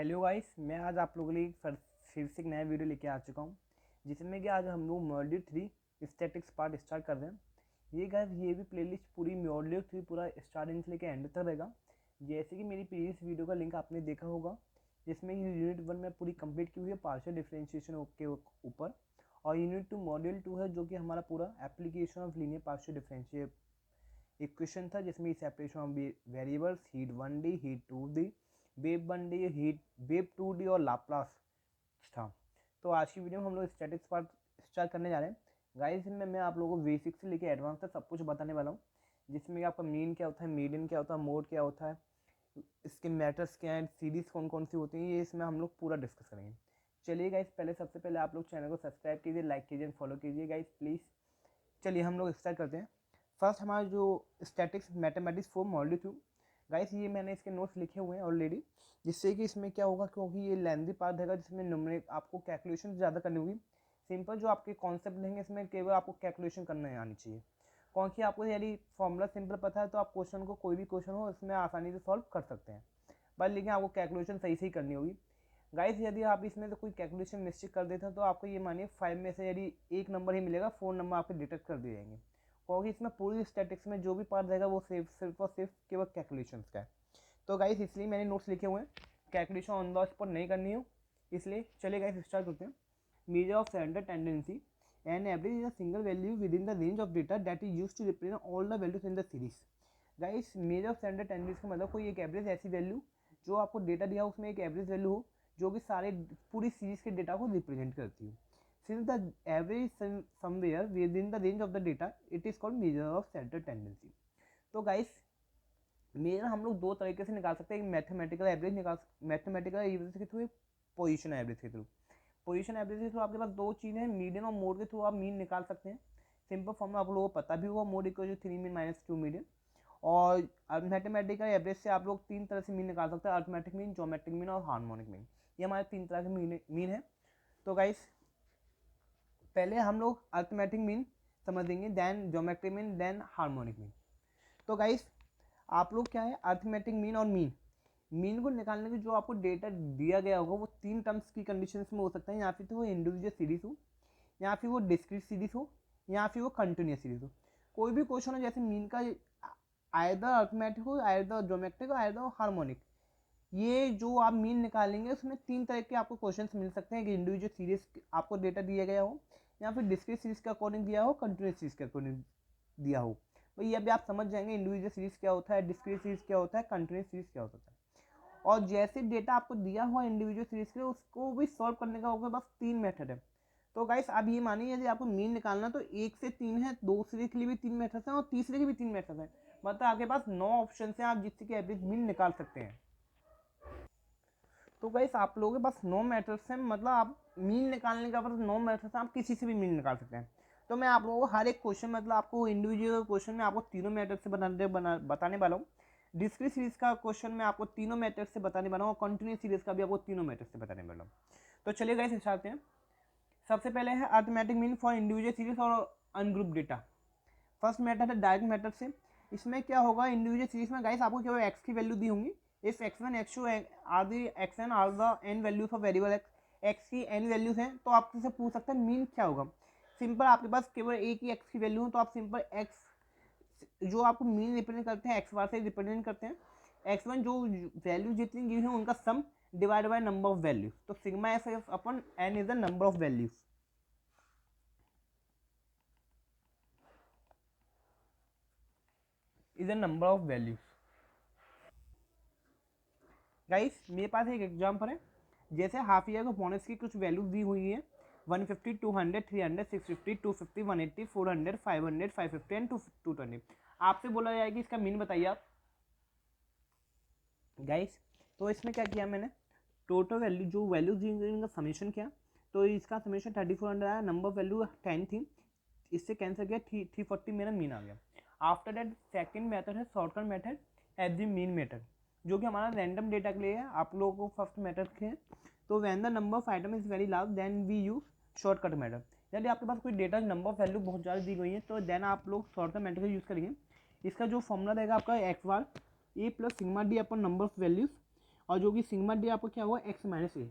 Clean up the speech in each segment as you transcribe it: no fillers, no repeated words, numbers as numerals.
Hello guys, मैं आज आप लोगों के लिए फिर से एक नया वीडियो लेके आ चुका हूँ, जिसमें कि आज हम लोग मॉड्यूल 3 स्टैटिक्स पार्ट स्टार्ट कर रहे हैं। ये गाइस ये भी प्लेलिस्ट पूरी मॉड्यूल 3 पूरा स्टार्टिंग से लेके एंड तक रहेगा। जैसे कि मेरी प्रीवियस वीडियो का लिंक आपने देखा होगा, जिसमें यूनिट 1 में पूरी कंप्लीट की हुई है पार्शियल डिफरेंशिएशन के ऊपर, और यूनिट 2 मॉड्यूल 2 है जो कि हमारा पूरा application of linear partial differential equation था, जिसमें separation of variables, heat 1D, heat 2D, wave 1D, heat wave 2D और लाप्लास था। तो आज की वीडियो में हम लोग स्टैटिक्स पार्ट स्टार्ट करने जा रहे हैं। गाइस में मैं आप लोगों को बेसिक से लेके एडवांस तक सब कुछ बताने वाला हूँ, जिसमें कि आपका मीन क्या होता है, मीडियन क्या होता है, मोड क्या होता है, इसके मैटर्स क्या हैं, सीरीज कौन कौन सी होती हैं, ये इसमें हम लोग पूरा डिस्कस करेंगे। चलिए गाइस, सबसे पहले आप लोग चैनल को सब्सक्राइब कीजिए, लाइक कीजिए, फॉलो कीजिए गाइस प्लीज़। चलिए हम लोग स्टार्ट करते हैं। फर्स्ट हमारा जो स्टैटिक्स मैथमेटिक्स 4 मॉड्यूल 2, गाइस ये मैंने इसके नोट्स लिखे हुए हैं ऑलरेडी, जिससे कि इसमें क्या होगा, क्योंकि ये लेंथी पार्ट रहेगा जिसमें न्यूमेरिक आपको कैलकुलेशन ज़्यादा करनी होगी। सिंपल जो आपके कॉन्सेप्ट रहेंगे इसमें केवल आपको कैलकुलेशन करने आनी चाहिए, क्योंकि आपको यदि फॉर्मूला सिंपल पता है तो आप क्वेश्चन को, कोई भी क्वेश्चन हो इसमें आसानी से सॉल्व कर सकते हैं, बस लेकिन आपको कैलकुलेशन सही से ही करनी होगी। गाइस यदि आप इसमें तो कोई कैलकुलेशन मिस्टेक कर देते हैं तो आपको ये मानिए 5 में से यदि एक नंबर ही मिलेगा, 4 नंबर आपके डिटेक्ट कर दिए जाएंगे, क्योंकि इसमें पूरी स्टैटिक्स में जो भी पार्ट रहेगा वो सिर्फ और सिर्फ केवल कैलकुलेशंस का है। तो गाइस इसलिए मैंने नोट्स लिखे हुए हैं, कैलकुलेशन ऑन द स्पॉट नहीं करनी हो, इसलिए चलिए गाइस स्टार्ट करते हैं। Measure of standard tendency and average is a single value within the range of data that is used to represent all the values in the series. Guys measure of standard tendency का मतलब कोई एक average ऐसी value जो आपको data दिया हो उसमें एक एवरेज वैल्यू हो जो कि सारे पूरी सीरीज के डेटा को रिप्रेजेंट करती हो। Since the average somewhere within the range of the data, it is called measure of standard tendency. तो गाइस मेजर हम लोग दो तरीके से निकाल सकते हैं, एक मैथमेटिकल एवरेज एवरेज के थ्रू, पोजीशन एवरेज के थ्रू। पोजीशन एवरेज के थ्रू आपके पास दो चीज़ें हैं, मीडियन और मोड के थ्रू आप मीन निकाल सकते हैं। सिंपल फॉर्म आप लोगों को पता भी होगा, mode equal to 3 mean minus 2 median. और मैथमेटिकल एवरेज से आप लोग तीन तरह से मीन निकाल सकते हैं, अर्थमेटिक मीन, ज्योमेट्रिक मीन और हार्मोनिक मीन। ये हमारे तीन तरह के मीन है। तो गाइस पहले हम लोग अर्थमेटिक मीन समझेंगे, then geometric mean, then harmonic mean. तो गाइस आप लोग क्या है, अर्थमेटिक मीन और मीन को निकालने के जो आपको डेटा दिया गया होगा वो तीन टर्म्स की कंडीशंस में हो सकता है, या फिर तो वो इंडिविजुअल सीरीज हो, या फिर वो डिस्क्रीट सीरीज हो, या फिर वो कंटिन्यूस सीरीज हो। कोई भी क्वेश्चन हो जैसे मीन का आइदर अर्थमेटिक हो, आइदर ज्योमेट्रिक हो, आइदर हार्मोनिक, ये जो आप मीन निकालेंगे उसमें तीन तरह के आपको क्वेश्चंस मिल सकते हैं कि इंडिविजुअल सीरीज आपको डेटा दिया गया हो, या फिर डिस्क्रीट सीरीज के अकॉर्डिंग दिया हो, कंटिन्यूस सीरीज के अकॉर्डिंग दिया हो। तो ये अभी आप समझ जाएंगे इंडिविजुअल सीरीज क्या होता है, डिस्क्रीट सीरीज क्या होता है, कंटिन्यूस सीरीज क्या होता है। और जैसे डेटा आपको दिया हुआ इंडिविजुअल सीरीज के, उसको भी सॉल्व करने का होगा बस तीन मेथड है। तो गाइस आप ये मानिए यदि आपको मीन निकालना तो एक से तीन है, दूसरे के लिए भी तीन मेथड है और तीसरे के भी तीन मेथड है, मतलब आपके पास 9 ऑप्शन है, आप जिससे कि एवरेज मीन निकाल सकते हैं। तो गाइस आप लोगों के पास 9 मेथड्स हैं, मतलब आप मीन निकालने का बस 9 मेथड्स हैं, आप किसी से भी मीन निकाल सकते हैं। तो मैं आप लोगों को हर एक क्वेश्चन, मतलब आपको इंडिविजुअल क्वेश्चन में आपको तीनों मेथड से बताने वाला हूँ। डिस्क्रीट सीरीज का क्वेश्चन में आपको तीनों मेथड से बताने वाला हूँ, और कंटिन्यूस सीरीज का भी आपको तीनों मेथड से बताने वाला हूँ। तो चलिए गाइस स्टार्ट हैं। सबसे पहले है arithmetic mean for individual series और अनग्रुप डेटा। फर्स्ट मेथड है डायरेक्ट मेथड से। इसमें क्या होगा, इंडिविजुअल सीरीज में गाइस आपको केवल एक्स की वैल्यू दी होंगी, if x1 x2 are the xn are the n values of variable x की n वैल्यूज हैं, तो आप किससे पूछ सकते हैं मीन क्या होगा। सिंपल आपके पास केवल एक ही x की वैल्यू है, तो आप सिंपल x जो आपको मीन रिप्रेजेंट करते हैं x बार से रिप्रेजेंट करते हैं, x1 जो वैल्यू जितनी गिवन है उनका sum divide by number of values, तो सिग्मा एस अपन n is the number of values. Is the number of values. Guys मेरे पास एक एग्जाम्पल है, जैसे हाफ ईयर को बोनस की कुछ वैल्यू दी हुई है, 150, 200, 300, 650, 250, 180, 400, 500, 550 एंड 220। आपसे बोला जाएगा कि इसका मीन बताइए आप। गाइस तो इसमें क्या किया मैंने, टोटल वैल्यू जो वैल्यू दी गई उनका समेशन किया, तो इसका समेशन 3400 आया, नंबर वैल्यू 10 थी, इससे कैंसिल किया, 340 मेरा मीन आ गया। आफ्टर दैट सेकेंड मेथड है shortcut method, every mean method, जो कि हमारा रैंडम डेटा के लिए है, आप लोगों को फर्स्ट मेथड के हैं। तो when the number of item is very large then we use shortcut method. यदि आपके पास कोई डेटा नंबर ऑफ वैल्यू बहुत ज़्यादा दी गई है तो देन आप लोग शॉर्टकट मेथड का यूज़ करेंगे। इसका जो फॉर्मूला रहेगा आपका x bar A plus sigma D upon number of values, और जो कि सिग्मा डी आपको क्या हुआ एक्स माइनस ए,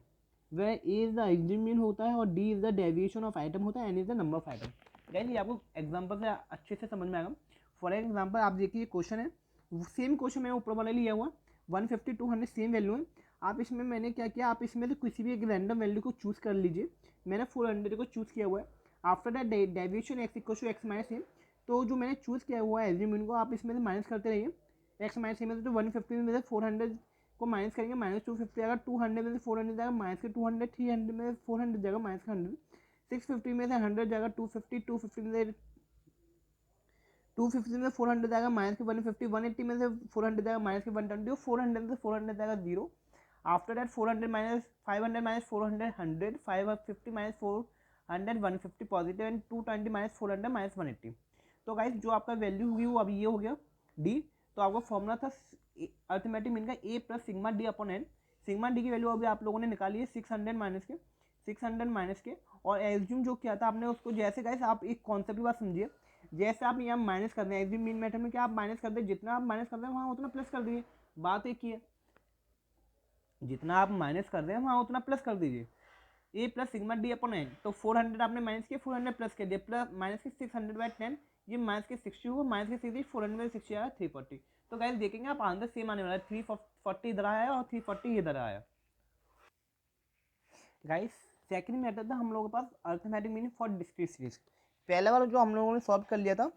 वह A is the assume mean होता है और D is the deviation of item होता है, N is the number of item. Guys ये आपको एग्जांपल से अच्छे से समझ में आएगा। फॉर एग्जांपल आप देखिए क्वेश्चन है, सेम क्वेश्चन मैंने ऊपर वाला लिया हुआ 150 200 सेम वैल्यू है। आप इसमें मैंने क्या किया, आप इसमें से किसी भी एक रैंडम वैल्यू को चूज़ कर लीजिए। मैंने 400 को चूज़ किया हुआ है। After that deviation X equal to X minus A, तो जो मैंने चूज़ किया हुआ है एग्ज्यूम मीन को आप इसमें से माइनस करते रहिए। एक्स माइनस ए में तो 150 में से 400 को माइनस करेंगे, माइनस 250 आएगा, 200 में से 400 जाएगा माइनस के 200, 300 में से 400 जाएगा माइनस का 100, 650 में से 100 जाएगा 250, 250 में से 250 में 400 जाएगा माइनस के 150, 180 में से 400 जाएगा माइनस के 120, 400 में से 400 जाएगा 0। After that 400 minus 500 minus 400 100, 550 minus 400 150 positive and 220 minus 400 minus 180। तो गाइस जो आपका वैल्यू होगी वो अभी ये हो गया डी। तो आपका फॉर्मूला था अर्थमेटिक मीन का A plus sigma D upon N. Sigma D की वैल्यू अभी आप लोगों ने निकाली है 600 माइनस के और एज्यूम जो किया था आपने उसको, जैसे गाइस आप एक कॉन्सेप्ट की बात समझिए, जैसे आप यहाँ माइनस कर रहे हैं एज्यूम मीन मेथड में क्या आप माइनस कर दे, जितना आप माइनस कर रहे हैं वहाँ उतना प्लस कर दीजिए। बात एक ही है, जितना आप माइनस कर रहे हैं वहाँ उतना प्लस कर दीजिए। A plus sigma D upon N, तो 400 आपने माइनस किया, 400 प्लस कर दिया, प्लस माइनस के 600 बाई 10, ये माइनस के 60 हुआ, माइनस के 60 400 में 60 आया 340। तो गाइस देखेंगे आप आंसर सेम आने वाला है, 340 इधर आया और 340 इधर आया। गाइस सेकंड मेथड था हम लोगों के पास arithmetic mean for discrete series. पहले वाला जो हम लोगों ने सॉल्व कर लिया था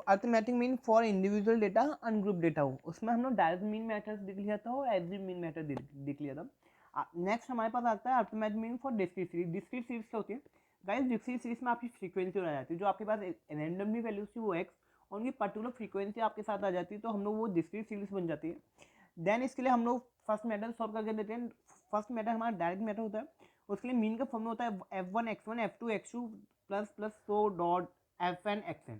arithmetic mean for individual data ungroup data हो, उसमें हम लोग डायरेक्ट मीन मेथड दिख लिया था और एग्जिट मीन मेथड दिख लिया था। नेक्स्ट हमारे पास आता है arithmetic mean for discrete series. Discrete series क्या होती है गाइस, डिस्क्रीट सीरीज में आपकी फ्रीक्वेंसी हो जाती है, जो आपके पास रैंडमली वैल्यूज थी वो एक्स और उनकी पर्टिकुलर फ्रीक्वेंसी आपके साथ आ जाती है, तो हम लोग वो डिस्क्रीट सीरीज बन जाती है। देन इसके लिए हम लोग फर्स्ट मेथड सॉल्व करके देते हैं। फर्स्ट मेथड हमारा डायरेक्ट मेथड होता है, उसके लिए मीन का फॉर्मूला होता है f1 x1 f2 x2 plus plus so dot fn xn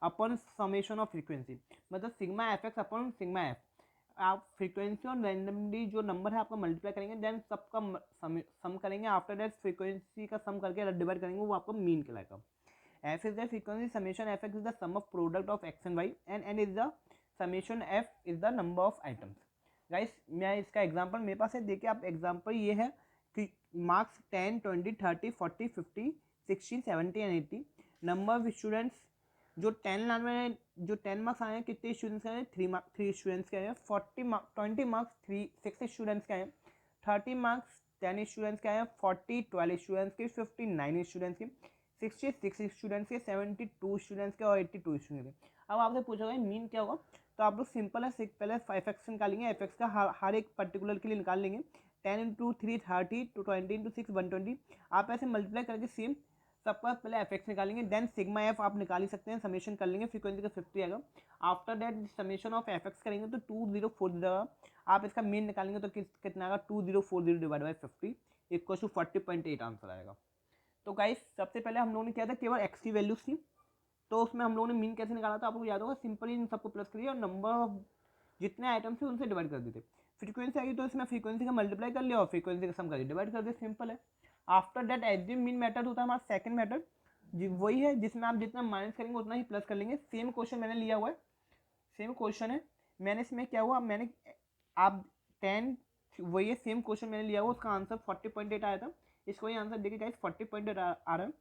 upon summation of frequency, मतलब sigma F x upon sigma F. आप फ्रीक्वेंसी और रैंडमली जो नंबर है आपका मल्टीप्लाई करेंगे, देन सबका सम करेंगे, आफ्टर दैट फ्रीक्वेंसी का सम करके डिवाइड करेंगे, वो आपका मीन कहलाएगा। f is the frequency summation f x is the sum of product of x and y and n is the summation f is the number of items। Guys मैं इसका example मेरे पास है, देखिए आप एग्जांपल ये है कि marks 10 20 30 40 50 60 70 and 80, number of students जो 10 लाइन में जो 10 मार्क्स आए हैं, कितने स्टूडेंट्स आए हैं 3 स्टूडेंट्स के आए हैं, 20 मार्क्स 6 स्टूडेंट्स के आए हैं, 30 मार्क्स 10 स्टूडेंट्स के आए हैं, 40 12 स्टूडेंट्स के, 59 स्टूडेंट्स के, 66 स्टूडेंट्स के, 72 स्टूडेंट्स के और 82 स्टूडेंट्स के। अब आपसे पूछा गया मीन क्या होगा, तो आप लोग सिंपल है, पहले एफ एक्स निकालेंगे, एफ एक्स का हर एक पर्टिकुलर के लिए निकाल लेंगे, 10 इंटू 3 30 टू 20 इंटू 6 120। आप ऐसे मल्टीप्लाई करके सेम सबका पहले एफ एक्स निकालेंगे, देन सिग्मा एफ आप निकाल ही सकते हैं, समेशन कर लेंगे, फ्रीक्वेंसी का 50 आएगा। After that summation of F x करेंगे तो 2040 आएगा। आप इसका मीन निकालेंगे तो कितना आएगा 2040 divide by 50 equal to 40.8 answer आएगा। तो गाइस सबसे पहले हम लोगों ने किया था केवल एक्स की वैल्यूज थी, तो उसमें हम लोगों ने मीन कैसे निकाला था आपको याद होगा, सिंपली इन सबको प्लस करिए और नंबर ऑफ जितने आइटम्स थे उनसे डिवाइड कर देते। फ्रीक्वेंसी आई तो इसमें फ्रीक्वेंसी का मल्टीप्लाई कर लिया और फ्रीक्वेंसी का सम करके डिवाइड कर दिया, सिंपल है। After that exit mean method होता है हमारा सेकंड मेथड, वही है जिसमें आप जितना माइनस करेंगे उतना ही प्लस कर लेंगे। सेम क्वेश्चन मैंने लिया हुआ है, सेम क्वेश्चन है, मैंने इसमें क्या हुआ, मैंने आप 10 वही है सेम क्वेश्चन मैंने लिया हुआ, उसका आंसर 40.8 आया था, इसको ही आंसर देखिए गाइस 40.8 आ रहा है।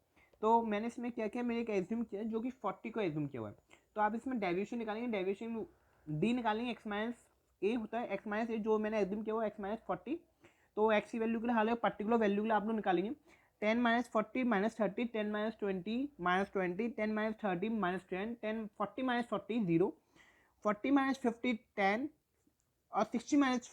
तो मैंने इसमें क्या किया, मैंने एक एज्यूम किया जो कि 40 को एज्यूम किया हुआ है। तो आप इसमें डेविएशन निकालेंगे, डेविएशन डी निकालेंगे, एक्स माइनस ए होता है, एक्स माइनस ए जो मैंने एज्यूम किया हुआ एक्स माइनस 40, तो एक्स की वैल्यू के लिए हालांकि पर्टिकुलर वैल्यू के लिए आप लोग निकालेंगे। 10 minus 40 minus 30, 10 minus 20 minus 20, 10 minus 30 minus 10, 10 40 minus 40 0, 40 minus 50 10 और 60 माइनस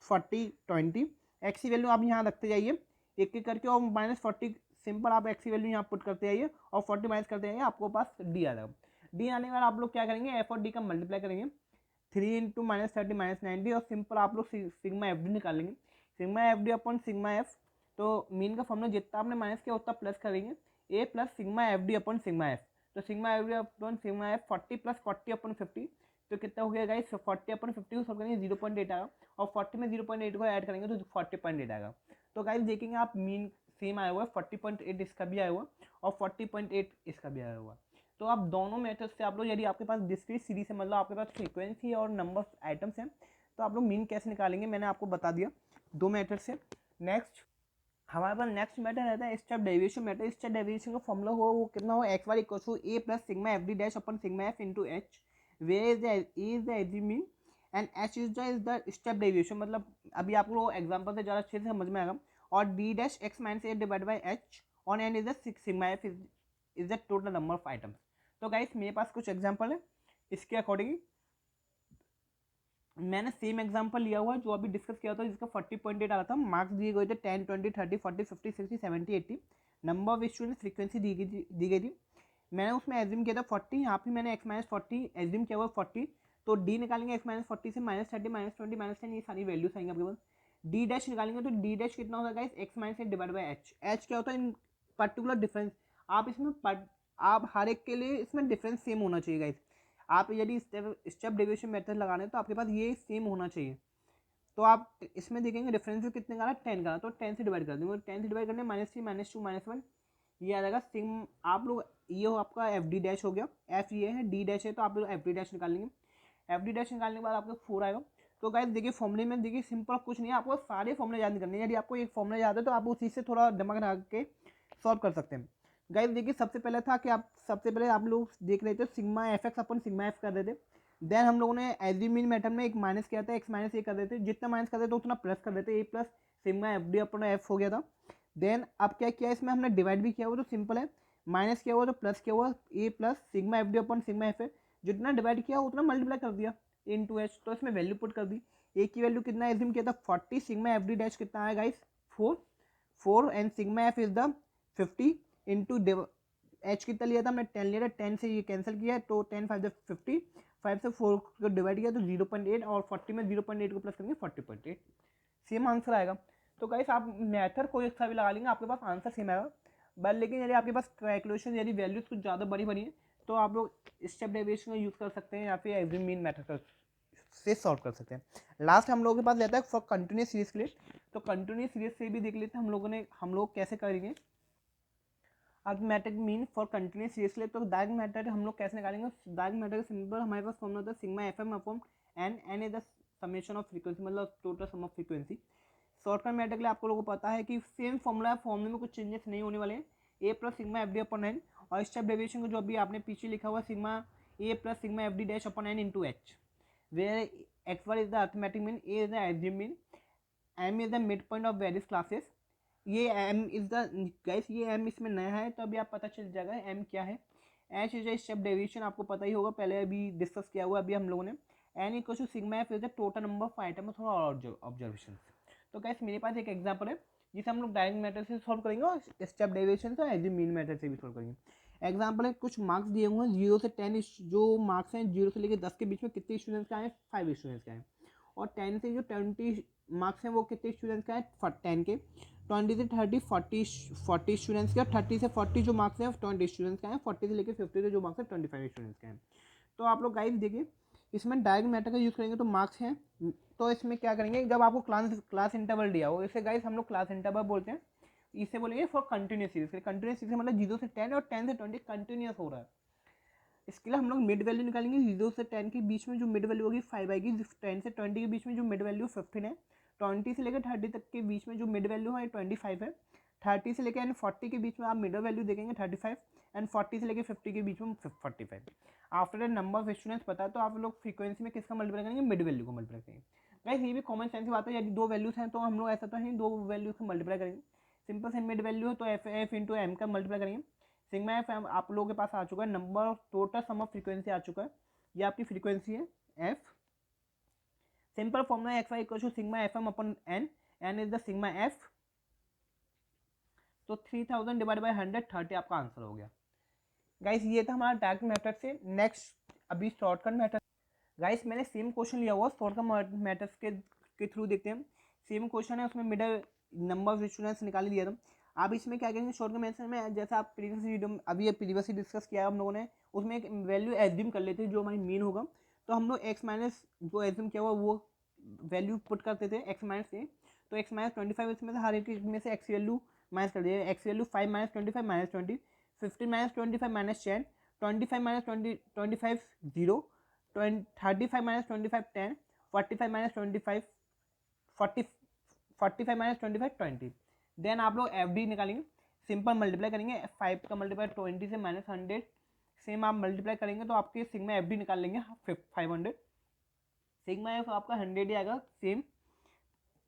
40 20। एक्स की वैल्यू आप यहाँ रखते जाइए एक एक करके और माइनस 40 सिंपल आप एक्स की वैल्यू यहाँ पुट करते जाइए और 40 माइनस करते जाइए, आपको पास डी आ जाएगा। डी आने के बाद आप लोग क्या करेंगे, एफ और डी का मल्टीप्लाई करेंगे, 3 इंटू माइनस 30 माइनस 90 और सिंपल आप लोग सिग्मा एफ डी निकालेंगे, sigma F D upon sigma F. तो मीन का फॉर्मूला जितना आपने माइनस किया उतना प्लस करेंगे, A plus sigma F D upon sigma F. तो sigma F D upon sigma F 40 plus 40 upon 50, तो कितना हो गया गाइस 40 अपॉन 50 को सॉल्व करेंगे 0.8 आएगा और 40 में 0.8 को ऐड करेंगे तो 40.8 आएगा। तो गाइस देखेंगे आप मीन सेम आया हुआ है, 40.8 इसका भी आया हुआ और 40.8 इसका भी आया हुआ। तो आप दोनों मेथड से आप लोग, यदि आपके पास डिस्क्रीट सीरीज है, मतलब आपके पास फ्रीक्वेंसी और नंबर ऑफ आइटम्स हैं, तो आप लोग मीन कैसे निकालेंगे मैंने आपको बता दिया 2 मेथड से। नेक्स्ट हमारे पास नेक्स्ट मेथड रहता है step deviation method. Step deviation का फॉर्मूला हो वो कितना हो, X Y equal to A plus sigma F D dash upon sigma F into H, where is the A mean and H is the step deviation. मतलब अभी आप लोग example से ज़्यादा अच्छे से समझ में आएगा। और D dash x minus A divide by H on an is the sigma F is the total number of items. तो गाइस मेरे पास कुछ एग्जाम्पल है, इसके अकॉर्डिंग मैंने सेम एग्जांपल लिया हुआ है जो अभी डिस्कस किया था, जिसका 40.8 आ रहा था। मार्क्स दिए गए थे 10, 20, 30, 40, 50, 60, 70, 80। नंबर ऑफ स्टूडेंट फ्रीक्वेंसी दी गई थी। मैंने उसमें एज्यूम किया था 40, यहाँ पे मैंने एक्स माइनस 40 एज्यूम किया हुआ 40। तो डी निकालेंगे एक्स माइनस 40 से -30, -20, -10, ये सारी वैल्यूज आएंगे आपके पास। डी डैश निकालेंगे तो डी डैश कितना होता है x minus A divide by H. H क्या होता है इन पर्टिकुलर डिफरेंस। आप इसमें आप हर एक के लिए इसमें डिफरेंस सेम होना चाहिए गाइस। आप यदि स्टेप डेविएशन मेथड लगाने हैं तो आपके पास ये सेम होना चाहिए। तो आप इसमें देखेंगे डिफरेंस कितने का है 10 का, तो 10 से डिवाइड कर देंगे। 10 से डिवाइड करने -3, -2, -1 ये आ जाएगा सिम। आप लोग ये हो आपका एफ डी डैश हो गया, एफ ये है डी डैश है, तो आप लोग एफ डी डैश निकालेंगे। एफ डी डैश निकालने के बाद आपको 4 आएगा। तो गाइस देखिए फॉर्मूले में देखिए सिंपल कुछ नहीं है, आपको सारे फॉर्मूले याद नहीं करने। यदि आपको एक फॉर्मूला याद है तो आप उसी से थोड़ा दिमाग लगा के सॉल्व कर सकते हैं। गाइस देखिए सबसे पहले था कि सबसे पहले आप लोग देख रहे थे sigma F x upon sigma F कर रहे थे। देन हम लोगों ने एज्यूम मीन मेथड में एक माइनस किया था, एक्स माइनस ए कर देते, जितना माइनस कर देते उतना प्लस कर देते, ए प्लस सिग्मा एफ डी अपन एफ हो गया था। देन अब क्या किया इसमें हमने डिवाइड भी किया हुआ, तो सिंपल है माइनस किया हुआ तो प्लस किया हुआ, ए प्लस सिग्मा एफ डी अपन सिग्मा एफ है, जितना डिवाइड किया उतना मल्टीप्लाई कर दिया इन टू एच। तो इसमें वैल्यू पुट कर दी। ए की वैल्यू कितना एज्यूम किया था 40, सिग्मा एफ डी डैश कितना आया guys 4 and sigma F is the 50 into H कितना लिया था हमने 10 लिया था, 10 से ये कैंसिल किया तो 10 5 50, 5 से 4 को डिवाइड किया तो 0.8 और 40 में 0.8 को प्लस करेंगे 40.8, सेम आंसर आएगा। तो गाइस आप मेथड कोई सा भी लगा लेंगे आपके पास आंसर सेम आएगा। बट लेकिन यदि आपके पास कैलकुलेशन यदि वैल्यूज कुछ ज़्यादा बड़ी है तो आप लोग स्टेप डेविएशन का यूज़ कर सकते हैं या फिर एग्जीम मीन मेथड से सॉल्व कर सकते हैं। लास्ट हम लोगों के पास रहता है फॉर कंटिन्यूस सीरीज के लिए। तो कंटिन्यूस सीरीज से भी देख लेते हैं हम लोग कैसे करेंगे arithmetic mean for continuous series के लिए। तो डायरेक्ट मेथड हम लोग कैसे निकालेंगे, डायरेक्ट मेथड सिंपल हमारे पास फॉर्मूला होता है sigma F M upon N, N is the summation of frequency मतलब total sum of frequency. Shortcut method के लिए आप लोगों को पता है कि सेम फॉर्मूला है, फॉर्मूले में कुछ चेंजेस नहीं होने वाले हैं, A plus sigma F D upon N. और स्टेप डेविएशन को जो अभी आपने पीछे लिखा हुआ sigma A plus sigma F D dash upon N into H, where X Y is the arithmetic mean, A is the assume mean, M is the mid point of various classes. ये M is the guys ये M इसमें नया है तो अभी आप पता चल जाएगा एम क्या है। एच इज स्टेप डेविएशन आपको पता ही होगा, पहले अभी डिस्कस किया हुआ अभी हम लोगों ने। N equal to sigma F is the total number of item, थोड़ा और ऑब्जर्वेशन। तो गाइस मेरे पास एक एग्जांपल है जिसे हम लोग डायरेक्ट मेथड से सॉल्व करेंगे और स्टेप डेविएशन से एज मीन मेथड से भी सॉल्व करेंगे। एग्जांपल है कुछ मार्क्स दिए हुए हैं 0 से 10, जो मार्क्स हैं 0 से लेकर 10 के बीच में कितने स्टूडेंट्स का है 5 स्टूडेंट्स का है। और 10 से जो 20 मार्क्स हैं वो कितने स्टूडेंट्स का है 10 के। 20 से 30 40 स्टूडेंट्स के, 30 से 40 जो मार्क्स हैं 20 स्टूडेंट्स का है, 40 से लेकर 50 के जो मार्क्स हैं 25 स्टूडेंट्स का है। तो आप लोग गाइस देखिए इसमें डायरेक्ट मेथड का यूज़ करेंगे तो मार्क्स हैं, तो इसमें क्या करेंगे जब आपको क्लास इंटरवल दिया हो, इसे गाइस हम लोग क्लास इंटरवल बोलते हैं, इसे बोलेंगे for continuous series. Continuous series मतलब 0 से 10 और 10 से 20 कंटिन्यूस हो रहा है। इसके लिए हम लोग मिड वैल्यू निकालेंगे, 0 से 10 के बीच में जो मिड वैल्यू होगी 5 आएगी, 10 से 20 के बीच में जो मिड वैल्यू 15 है, 20 से लेकर 30 तक के बीच में जो मिड वैल्यू है 25 है, 30 से लेकर 40 के बीच में आप मिडल वैल्यू देखेंगे 35 एंड 40 से लेकर 50 के बीच में 45। After the number of students पता है तो आप लोग फ्रीक्वेंसी में किसका मल्टीप्लाई करेंगे, मिड वैल्यू को मल्टीप्लाई करेंगे। गाइस ये भी कॉमन सेंस की बात है, यदि दो वैल्यूज हैं तो हम लोग ऐसा तो है दो वैल्यू को मल्टीप्लाई करेंगे। सिंपल से मिड वैल्यू है तो एफ इंटू एम का मल्टीप्लाई करेंगे। सिग्मा एफ आप लोगों के पास आ चुका है, number of total sum of frequency आ चुका है, ये आपकी फ्रीक्वेंसी है F. Simple formula X Y equal to sigma F M upon N, N is the sigma F. तो 3000 डिवाइड बाई 130 आपका आंसर हो गया। गाइस ये था हमारा डायरेक्ट मेथड से। नेक्स्ट अभी शॉर्टकट मेथड। गाइस मैंने सेम क्वेश्चन लिया हुआ शॉर्टकट मेथड्स के थ्रू देखते हैं। सेम क्वेश्चन है, उसमें मिडल नंबर ऑफ स्टूडेंट्स निकाल दिया था। आप इसमें क्या करेंगे शॉर्टकट मेथड में, जैसा आप प्रीवियस वीडियो अभी प्रीवियसली डिस्कस किया हम लोगों ने, उसमें एक वैल्यू एज्यूम कर लेते हैं जो हमारी मीन होगा। तो हम लोग एक्स माइनस जो एज्यूम किया हुआ वो वैल्यू पुट करते थे एक्स माइनस से। तो एक्स माइनस 25 इसमें से हर एक में से एक्स वैल्यू माइनस कर दिया। X value 5 minus 25 minus 20, 15 minus 25 minus 10, 25 minus 25 0, 35 minus 25 10, 45 minus 25 45 minus 25 20। Then आप लोग एफ डी निकालेंगे, सिंपल मल्टीप्लाई करेंगे, 5 का मल्टीप्लाई 20 से माइनस 100, सेम आप मल्टीप्लाई करेंगे तो आपके सिग्मा एफ डी निकाल लेंगे 500, सिग्मा एफ आपका 100 ही आएगा। सेम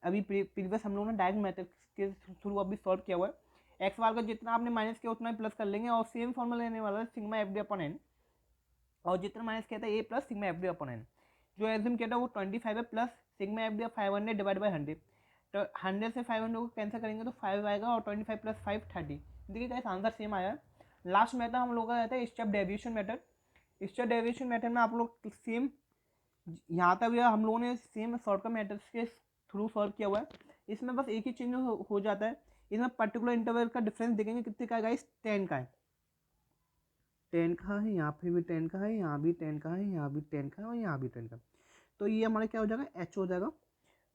अभी प्रीवियस हम लोगों ने डायरेक्ट मेथड के थ्रू अभी सॉल्व किया हुआ है। एक्स बार का जितना आपने माइनस किया उतना ही प्लस कर लेंगे, और सेम फॉर्मूला लेने वाला है sigma F D upon N, और जितना माइनस किया था A plus sigma F D upon N. जो एज्यूम किया था वो 25 है, plus sigma F D 500 divide by 100, तो 100 से 500 को कैंसिल करेंगे तो 5 आएगा, और 25 प्लस 5 30। देखिए गाइस आंसर सेम आया। लास्ट मेथड हम लोग का रहता है step deviation method. Step deviation method में आप लोग सेम यहाँ तक हम लोगों ने सेम शॉर्टकट मेथड के थ्रू सॉल्व किया हुआ है। इसमें बस एक ही चेंज हो जाता है, इसमें पर्टिकुलर इंटरवल का डिफरेंस देखेंगे कितने का है गाइस, 10 का है, 10 का है, यहाँ पे भी 10 का है, यहाँ भी 10 का है, यहाँ भी 10 का है, और यहाँ भी 10 का। तो ये हमारा क्या हो जाएगा, एच हो जाएगा।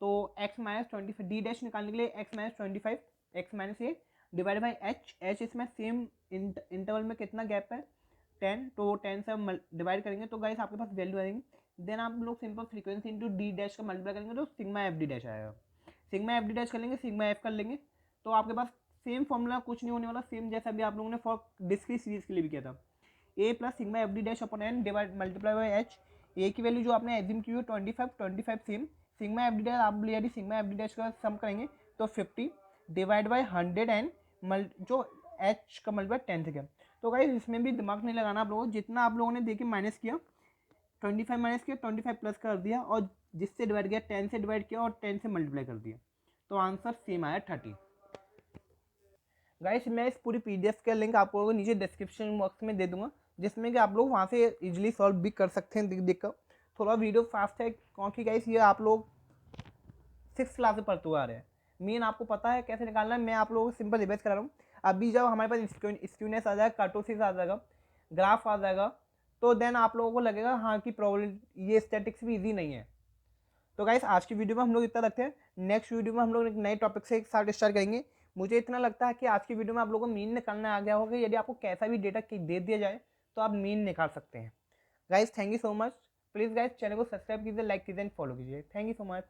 तो एक्स माइनस 25 डी डैश निकालने के लिए x minus 25 x minus A divide by H, H इसमें सेम इंटरवल में कितना गैप है 10, तो 10 से हम डिवाइड करेंगे तो गाइस आपके पास वैल्यू आएंगे। देन आप लोग simple frequency into D dash का मल्टीप्लाई करेंगे तो सिग्मा एफ डी डैश आएगा। सिग्मा एफ डी डैश कर लेंगे, सिग्मा एफ कर लेंगे, तो आपके पास सेम फॉर्मूला कुछ नहीं होने वाला, सेम जैसा भी आप लोगों ने फॉर डिस्क्रीट सीरीज के लिए भी किया था, A plus sigma F D dash upon N divide multiply by H. A की वैल्यू जो आपने एज्यूम की हो 25 same, sigma F D dash आप यदि सिग्मा एफ डी डैश का सम करेंगे तो 50 डिवाइड बाई 100 एंड जो एच का मल्टीप्लाई 10 से किया। तो गाइस इसमें भी दिमाग नहीं लगाना आप लोगों को, जितना आप लोगों ने देखिए माइनस किया 25 माइनस किया 25 प्लस कर दिया, और जिससे डिवाइड किया 10 से डिवाइड किया और 10 से मल्टीप्लाई कर दिया, तो आंसर सेम आया 30। गाइस मैं इस पूरी पीडीएफ का लिंक आप लोगों को नीचे डिस्क्रिप्शन बॉक्स में दे दूंगा, जिसमें कि आप लोग वहाँ से इजीली सॉल्व भी कर सकते हैं। देख कर थोड़ा वीडियो फास्ट है क्योंकि गाइस ये आप लोग 6th क्लास से पढ़ते हुए आ रहे हैं, मेन आपको पता है कैसे निकालना है, मैं आप लोगों को सिंपल रिवाइज करा रहा हूँ। अभी जब हमारे पास स्क्यूनेस आ जाएगा, कर्टोसिस आ जाएगा, ग्राफ आ जाएगा, तो देन आप लोगों को लगेगा हाँ कि प्रोबेबिलिटी ये स्टैटिक्स भी ईजी नहीं है। तो गाइस आज की वीडियो में हम लोग इतना रखते हैं, नेक्स्ट वीडियो में हम लोग एक नए टॉपिक से एक साथ स्टार्ट करेंगे। मुझे इतना लगता है कि आज की वीडियो में आप लोगों को मीन निकालना आ गया होगा, यदि आपको कैसा भी डेटा दे दिया जाए तो आप मीन निकाल सकते हैं। Guys thank you so much, please guys channel को सब्सक्राइब कीजिए, लाइक कीजिए एंड फॉलो कीजिए। Thank you so much.